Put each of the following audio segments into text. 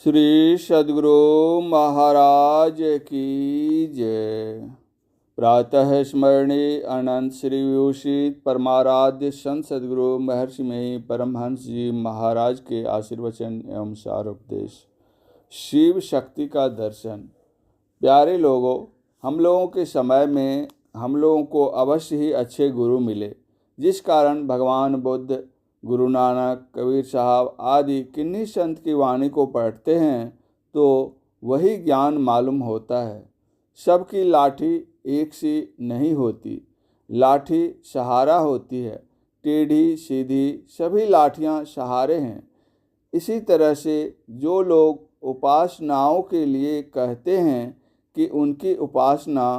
श्री सद्गुरु महाराज की जय। प्रातः स्मरणीय अनंत श्री विभूषित परमाराध्य संत सद्गुरु महर्षि में परमहंस जी महाराज के आशीर्वचन एवं सार उपदेश। शिव शक्ति का दर्शन। प्यारे लोगों, हम लोगों के समय में हम लोगों को अवश्य ही अच्छे गुरु मिले, जिस कारण भगवान बुद्ध, गुरु नानक, कबीर साहब आदि किन्हीं संत की वाणी को पढ़ते हैं तो वही ज्ञान मालूम होता है। सबकी लाठी एक सी नहीं होती, लाठी सहारा होती है। टेढ़ी सीधी सभी लाठियां सहारे हैं। इसी तरह से जो लोग उपासनाओं के लिए कहते हैं कि उनकी उपासना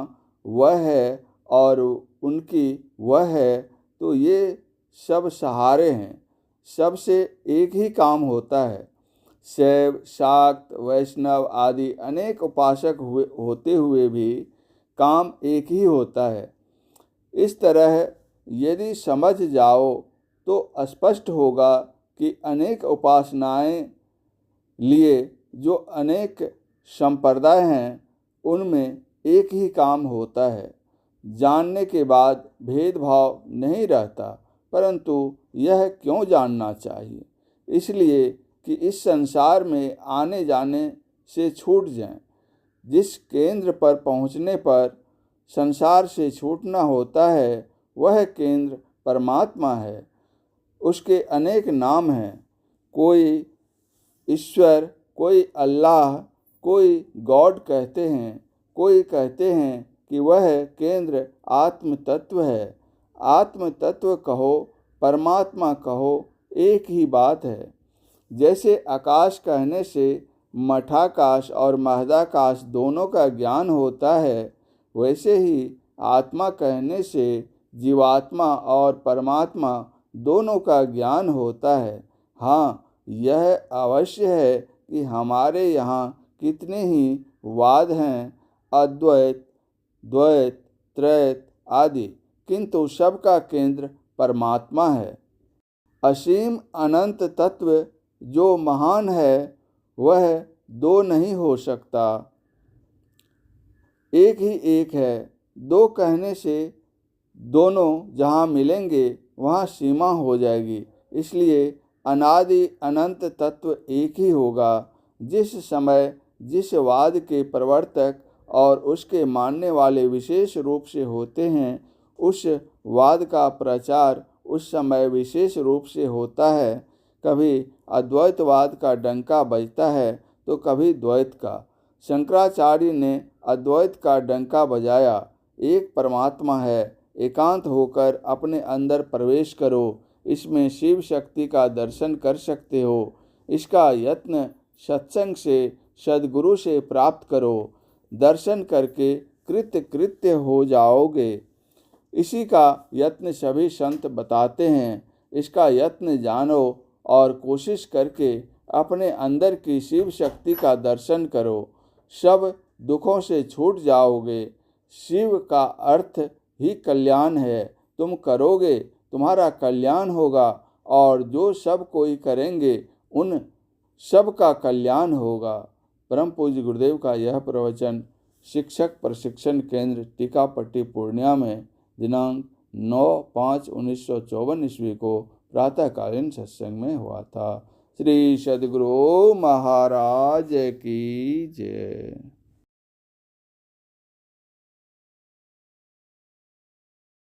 वह है और उनकी वह है, तो ये सब सहारे हैं। सबसे एक ही काम होता है। शैव, शाक्त, वैष्णव आदि अनेक उपासक होते हुए भी काम एक ही होता है। इस तरह यदि समझ जाओ तो स्पष्ट होगा कि अनेक उपासनाएं लिए जो अनेक संप्रदाय हैं, उनमें एक ही काम होता है। जानने के बाद भेदभाव नहीं रहता, परंतु यह क्यों जानना चाहिए? इसलिए कि इस संसार में आने जाने से छूट जाएं। जिस केंद्र पर पहुंचने पर संसार से छूटना होता है, वह केंद्र परमात्मा है। उसके अनेक नाम हैं। कोई ईश्वर, कोई अल्लाह, कोई गॉड कहते हैं। कोई कहते हैं कि वह केंद्र आत्म तत्व है। आत्म तत्व कहो, परमात्मा कहो, एक ही बात है। जैसे आकाश कहने से मठाकाश और महदाकाश दोनों का ज्ञान होता है, वैसे ही आत्मा कहने से जीवात्मा और परमात्मा दोनों का ज्ञान होता है। हाँ, यह अवश्य है कि हमारे यहाँ कितने ही वाद हैं, अद्वैत, द्वैत, त्रैत आदि, किंतु सबका केंद्र परमात्मा है। असीम अनंत तत्व जो महान है, वह दो नहीं हो सकता, एक ही एक है। दो कहने से दोनों जहाँ मिलेंगे वहाँ सीमा हो जाएगी। इसलिए अनादि अनंत तत्व एक ही होगा। जिस समय जिस वाद के प्रवर्तक और उसके मानने वाले विशेष रूप से होते हैं, उस वाद का प्रचार उस समय विशेष रूप से होता है। कभी अद्वैतवाद का डंका बजता है तो कभी द्वैत का। शंकराचार्य ने अद्वैत का डंका बजाया। एक परमात्मा है, एकांत होकर अपने अंदर प्रवेश करो। इसमें शिव शक्ति का दर्शन कर सकते हो। इसका यत्न सत्संग से, सद्गुरु से प्राप्त करो। दर्शन करके कृत्य हो जाओगे। इसी का यत्न सभी संत बताते हैं। इसका यत्न जानो और कोशिश करके अपने अंदर की शिव शक्ति का दर्शन करो। सब दुखों से छूट जाओगे। शिव का अर्थ ही कल्याण है। तुम करोगे, तुम्हारा कल्याण होगा, और जो सब कोई करेंगे उन सब का कल्याण होगा। परम पूज्य गुरुदेव का यह प्रवचन शिक्षक प्रशिक्षण केंद्र टीकापट्टी पूर्णिया में दिनांक 9/5/1954 ईस्वी को प्रातःकालीन सत्संग में हुआ था। श्री सद्गुरु महाराज की जय।